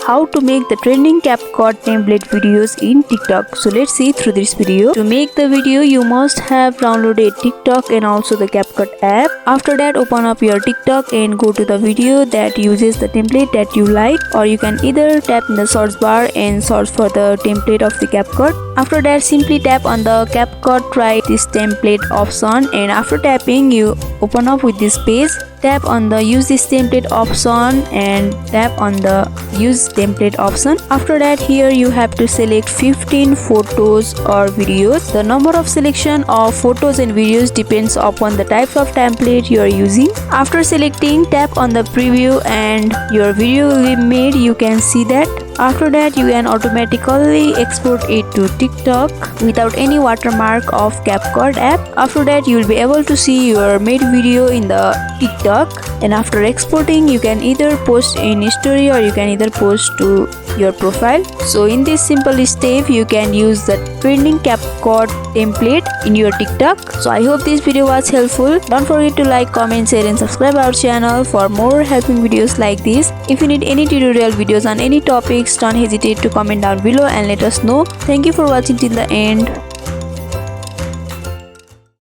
how to make the trending CapCut template videos in TikTok. So let's see through this video. To make the video, you must have downloaded TikTok and also the CapCut app. After that, open up your TikTok and go to the video that uses the template that you like, or you can either tap in the search bar and search for the template of the CapCut. After that, simply tap on the CapCut try this template option, and after tapping, you open up with this page. Tap on the use this template option and tap on the use template option. After that, here you have to select 15 photos or videos. The number of selection of photos and videos depends upon the type of template you are using. After selecting, tap on the preview and your video will be made. You can see that. After that, you can automatically export it to TikTok without any watermark of CapCut app. After that, you will be able to see your made video in the TikTok, and after exporting, you can either post in story or you can either post to your profile. So in this simple step, you can use the trending CapCut template in your TikTok. So I hope this video was helpful. Don't forget to like, comment, share and subscribe our channel for more helping videos like this. If you need any tutorial videos on any topics, don't hesitate to comment down below and let us know. Thank you for watching till the end.